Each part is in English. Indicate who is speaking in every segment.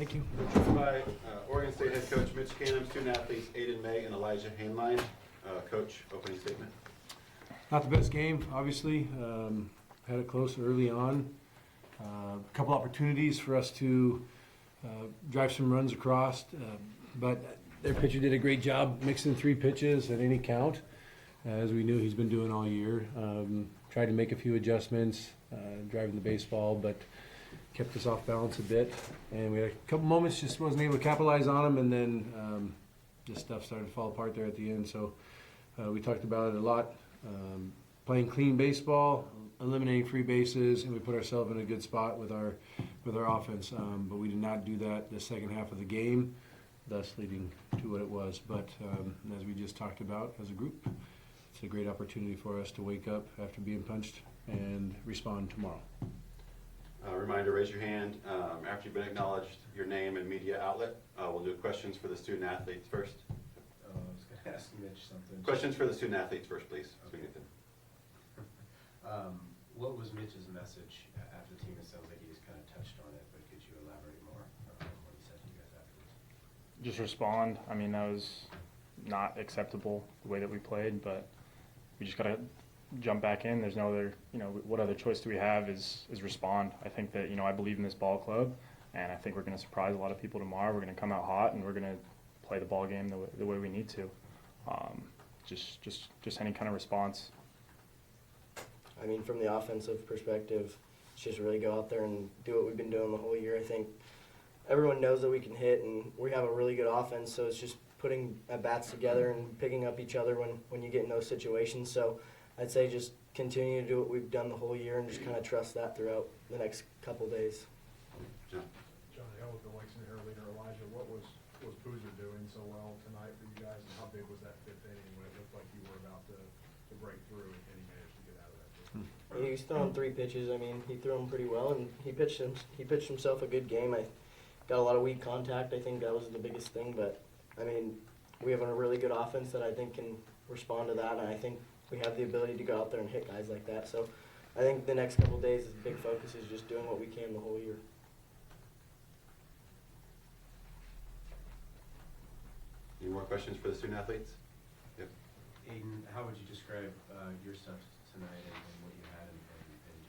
Speaker 1: Thank you.
Speaker 2: By Oregon State head coach Mitch Canham, student athletes Aiden May and Elijah Hainline. Coach, opening statement.
Speaker 1: Not the best game, obviously. Had it close early on. A couple opportunities for us to drive some runs across, but their pitcher did a great job mixing 3 pitches at any count, as we knew he's been doing all year. Tried to make a few adjustments, driving the baseball, but kept us off balance a bit. And we had a couple moments, just wasn't able to capitalize on them, and then just stuff started to fall apart there at the end. So we talked about it a lot. Playing clean baseball, eliminating free bases, and we put ourselves in a good spot with our offense. But we did not do that the second half of the game, thus leading to what it was. But as we just talked about as a group, it's a great opportunity for us to wake up after being punched and respond tomorrow.
Speaker 2: Reminder, raise your hand after you've been acknowledged, your name and media outlet. We'll do questions for the student athletes first.
Speaker 3: I was going to ask Mitch something.
Speaker 2: Questions for the student athletes first, please. So we get them.
Speaker 3: What was Mitch's message after the team? It sounds like he just kind of touched on it, but could you elaborate more on what he said to you guys afterwards?
Speaker 4: Just respond. I mean, that was not acceptable the way that we played, but we just got to jump back in. There's no other, what other choice do we have is respond. I think that, I believe in this ball club, and I think we're going to surprise a lot of people tomorrow. We're going to come out hot, and we're going to play the ball game the way we need to. Just any kind of response.
Speaker 5: I mean, from the offensive perspective, it's just really go out there and do what we've been doing the whole year. I think everyone knows that we can hit, and we have a really good offense, so it's just putting at-bats together and picking up each other when you get in those situations. So I'd say just continue to do what we've done the whole year and just kind of trust that throughout the next couple days.
Speaker 2: John.
Speaker 6: Johnny Hill with the Lexington Herald leader. Elijah, what was Boozer doing so well tonight for you guys, and how big was that 5th inning when it looked like you were about to break through and he managed to get out of that?
Speaker 5: He was throwing 3 pitches. I mean, he threw them pretty well, and he pitched himself a good game. I got a lot of weak contact. I think that was the biggest thing, but I mean, we have a really good offense that I think can respond to that, and I think we have the ability to go out there and hit guys like that. So I think the next couple of days, the big focus is just doing what we can the whole year.
Speaker 2: Any more questions for the student athletes? Yep.
Speaker 3: Aiden, how would you describe your stuff tonight and what you had and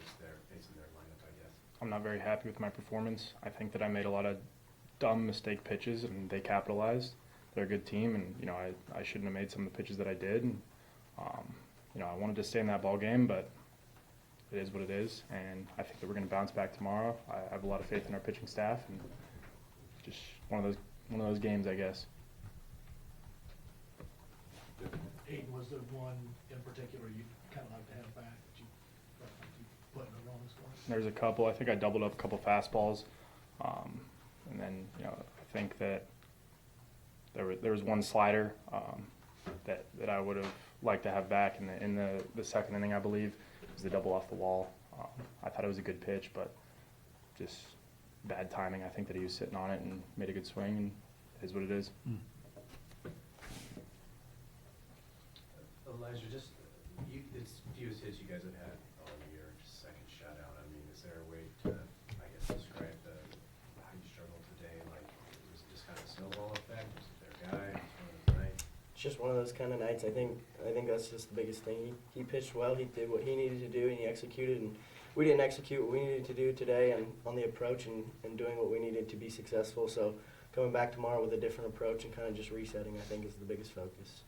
Speaker 3: just facing their lineup, I guess?
Speaker 4: I'm not very happy with my performance. I think that I made a lot of dumb mistake pitches, and they capitalized. They're a good team, and I shouldn't have made some of the pitches that I did. And, I wanted to stay in that ball game, but it is what it is, and I think that we're going to bounce back tomorrow. I have a lot of faith in our pitching staff, and just one of those games, I guess.
Speaker 7: Aiden, was there one in particular you'd kind of like to have back that you felt like you put in the wrong spot?
Speaker 4: There's a couple. I think I doubled up a couple fastballs, and then I think that there was one slider that I would have liked to have back in the second inning, I believe. It was the double off the wall. I thought it was a good pitch, but just bad timing. I think that he was sitting on it and made a good swing, and it is what it is.
Speaker 3: Elijah, it's fewest hits you guys have had all year, just second shutout. I mean, is there a way to, I guess, describe how you struggled today? Like, was it just kind of a snowball effect? Was it their guy? Was it one of those nights?
Speaker 5: It's just one of those kind of nights. I think that's just the biggest thing. He pitched well. He did what he needed to do, and he executed. And we didn't execute what we needed to do today and on the approach and doing what we needed to be successful. So coming back tomorrow with a different approach and kind of just resetting, I think, is the biggest focus.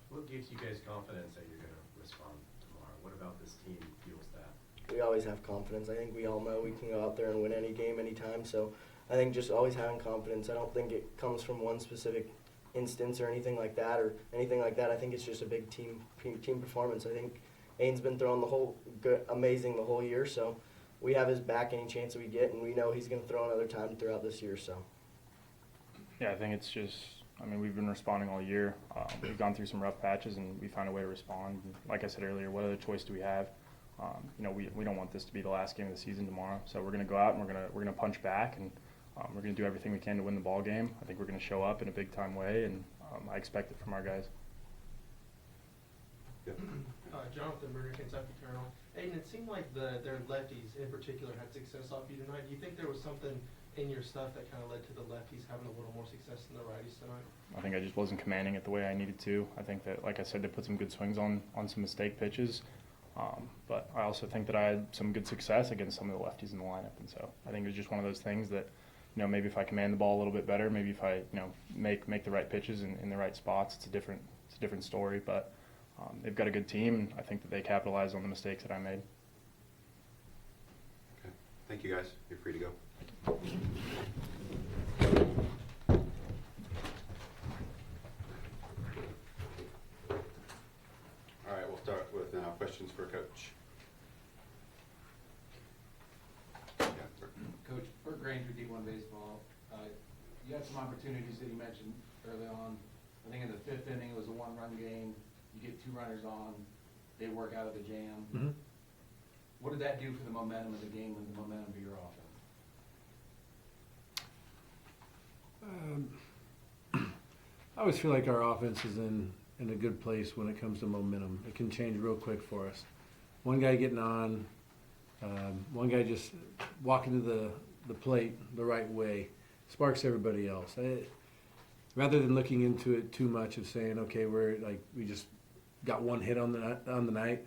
Speaker 3: What gives you guys confidence that you're going to respond tomorrow? What about this team fuels that?
Speaker 5: We always have confidence. I think we all know we can go out there and win any game, anytime. So I think just always having confidence. I don't think it comes from one specific instance or anything like that. I think it's just a big team performance. I think Aiden's been throwing amazing the whole year. So we have his back any chance that we get, and we know he's going to throw another time throughout this year. So.
Speaker 4: Yeah, I think it's just, we've been responding all year. We've gone through some rough patches, and we found a way to respond. And like I said earlier, what other choice do we have? We don't want this to be the last game of the season tomorrow. So we're going to go out and we're going to punch back, and we're going to do everything we can to win the ball game. I think we're going to show up in a big time way, and I expect it from our guys.
Speaker 2: Yep.
Speaker 8: Jonathan Bruner, Kentucky Colonel. Aiden, it seemed like their lefties in particular had success off you tonight. Do you think there was something in your stuff that kind of led to the lefties having a little more success than the righties tonight?
Speaker 4: I think I just wasn't commanding it the way I needed to. I think that, like I said, they put some good swings on some mistake pitches. But I also think that I had some good success against some of the lefties in the lineup. And so I think it was just one of those things that, you know, maybe if I command the ball a little bit better, maybe if I, you know, make the right pitches in the right spots, it's a different story. But they've got a good team, and I think that they capitalized on the mistakes that I made.
Speaker 2: Okay. Thank you, guys. You're free to go. All right, we'll start with questions for Coach. Yeah,
Speaker 9: Coach, for Granger D1 baseball, you had some opportunities that you mentioned early on. I think in the 5th inning, it was a 1-run game. You get 2 runners on. They work out of the jam.
Speaker 1: Mhm.
Speaker 9: What did that do for the momentum of the game and the momentum of your offense?
Speaker 1: I always feel like our offense is in a good place when it comes to momentum. It can change real quick for us. One guy getting on, one guy just walking to the plate the right way sparks everybody else. Rather than looking into it too much of saying, okay, we just got 1 hit on the night,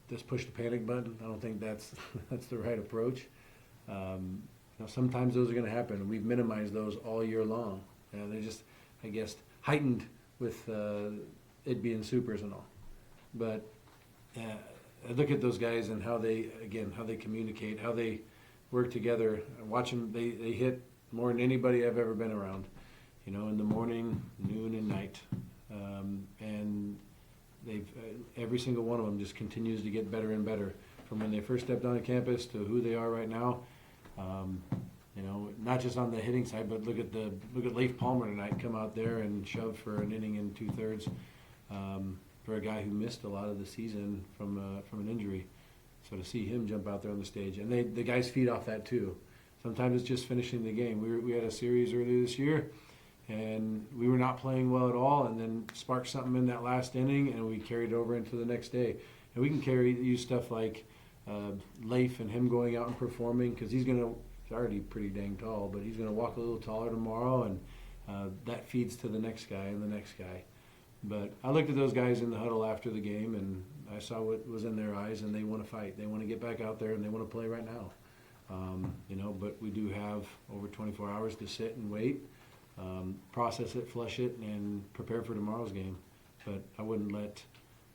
Speaker 1: just push the panic button. I don't think that's the right approach. Sometimes those are going to happen. We've minimized those all year long. They're just, I guess, heightened with it being supers and all. But I look at those guys and how they communicate, how they work together. I watch them. They hit more than anybody I've ever been around. In the morning, noon, and night. And they've every single one of them just continues to get better and better from when they first stepped on campus to who they are right now. Not just on the hitting side, but look at Leif Palmer tonight come out there and shove for an inning and 2/3 for a guy who missed a lot of the season from an injury. So to see him jump out there on the stage, and the guys feed off that too. Sometimes it's just finishing the game. We had a series earlier this year, and we were not playing well at all, and then sparked something in that last inning, and we carried over into the next day. And we can use stuff like Leif and him going out and performing, because he's already pretty dang tall, but he's going to walk a little taller tomorrow, and that feeds to the next guy and the next guy. But I looked at those guys in the huddle after the game, and I saw what was in their eyes, and they want to fight. They want to get back out there, and they want to play right now. But we do have over 24 hours to sit and wait, process it, flush it, and prepare for tomorrow's game. But I wouldn't let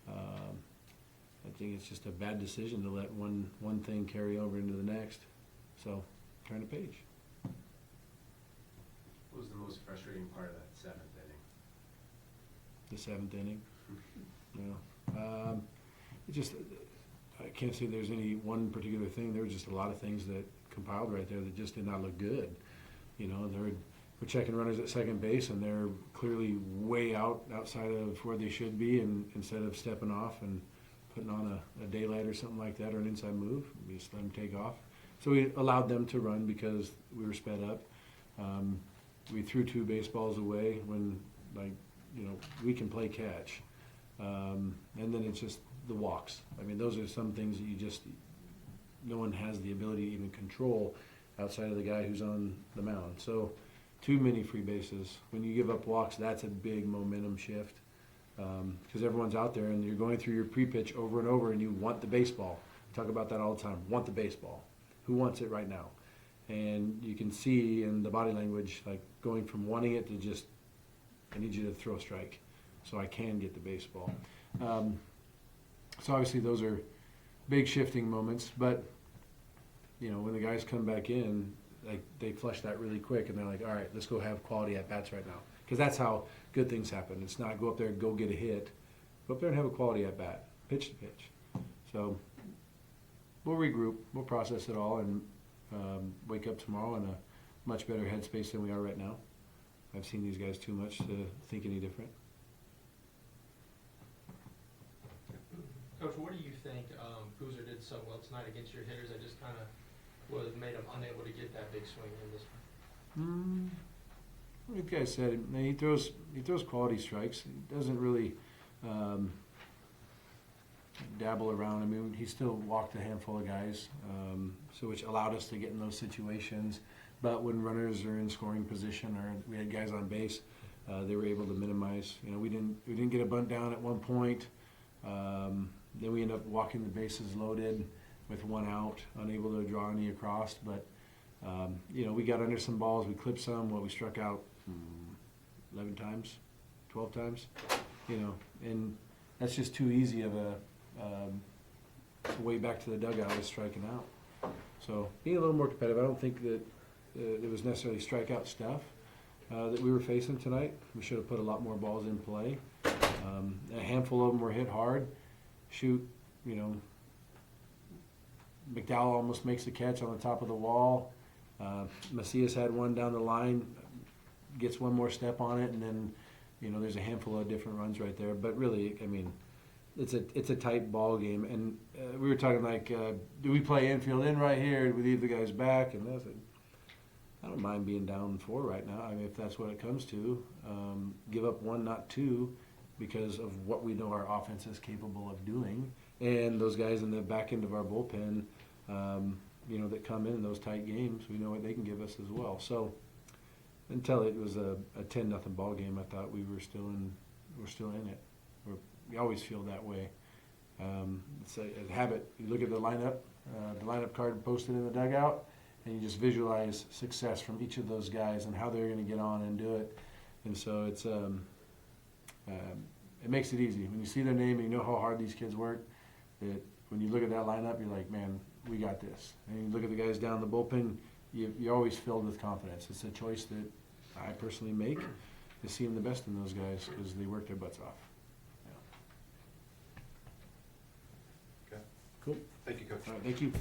Speaker 1: I think it's just a bad decision to let one thing carry over into the next. So, turn the page.
Speaker 3: What was the most frustrating part of that 7th inning?
Speaker 1: The 7th inning. I can't say there's any one particular thing. There were just a lot of things that compiled right there that just did not look good. We're checking runners at second base, and they're clearly way outside of where they should be, and instead of stepping off and putting on a daylight or something like that, or an inside move, we just let them take off. So we allowed them to run because we were sped up. We threw 2 baseballs away when, we can play catch. And then it's just the walks. Those are some things that no one has the ability to even control outside of the guy who's on the mound. So too many free bases. When you give up walks, that's a big momentum shift. Because everyone's out there and you're going through your pre-pitch over and over, and you want the baseball. We talk about that all the time. Want the baseball. Who wants it right now? And you can see in the body language, going from wanting it to just, I need you to throw a strike so I can get the baseball. So obviously those are big shifting moments, but when the guys come back in, they flush that really quick, and they're like, all right, let's go have quality at bats right now. Because that's how good things happen. It's not go up there and go get a hit. Go up there and have a quality at bat, pitch to pitch. So we'll regroup, we'll process it all, and wake up tomorrow in a much better headspace than we are right now. I've seen these guys too much to think any different.
Speaker 8: Coach, what do you think Boozer did so well tonight against your hitters that just kind of made him unable to get that big swing in this one?
Speaker 1: Like the guy said, he throws quality strikes. He doesn't really dabble around. I mean, he still walked a handful of guys, so which allowed us to get in those situations. But when runners are in scoring position or we had guys on base, they were able to minimize. You know, we didn't get a bunt down at one point. Then we ended up walking the bases loaded with one out, unable to draw any across. But you know, we got under some balls, we clipped some. We struck out 11 times, 12 times. You know, and that's just too easy of a way back to the dugout is striking out. So being a little more competitive. I don't think that there was necessarily strikeout stuff that we were facing tonight. We should have put a lot more balls in play. A handful of them were hit hard. Shoot, you know, McDowell almost makes the catch on the top of the wall. Macias had one down the line, gets one more step on it, and then, you know, there's a handful of different runs right there. But really, I mean, it's a tight ball game. And we were talking like, do we play infield in right here? Do we leave the guys back? And that's it. I don't mind being down 4 right now. I mean, if that's what it comes to, give up 1, not 2, because of what we know our offense is capable of doing, and those guys in the back end of our bullpen, you know, that come in those tight games, we know what they can give us as well. So until it was a 10-0 ball game, I thought we're still in it. We always feel that way. It's a habit. You look at the lineup card posted in the dugout, and you just visualize success from each of those guys and how they're going to get on and do it. And so it's it makes it easy when you see their name and you know how hard these kids work. That when you look at that lineup, you're like, man, we got this. And you look at the guys down the bullpen, you're always filled with confidence. It's a choice that I personally make, is seeing the best in those guys because they work their butts off.
Speaker 2: Okay.
Speaker 1: Cool.
Speaker 2: Thank you, Coach.
Speaker 1: All right, thank you.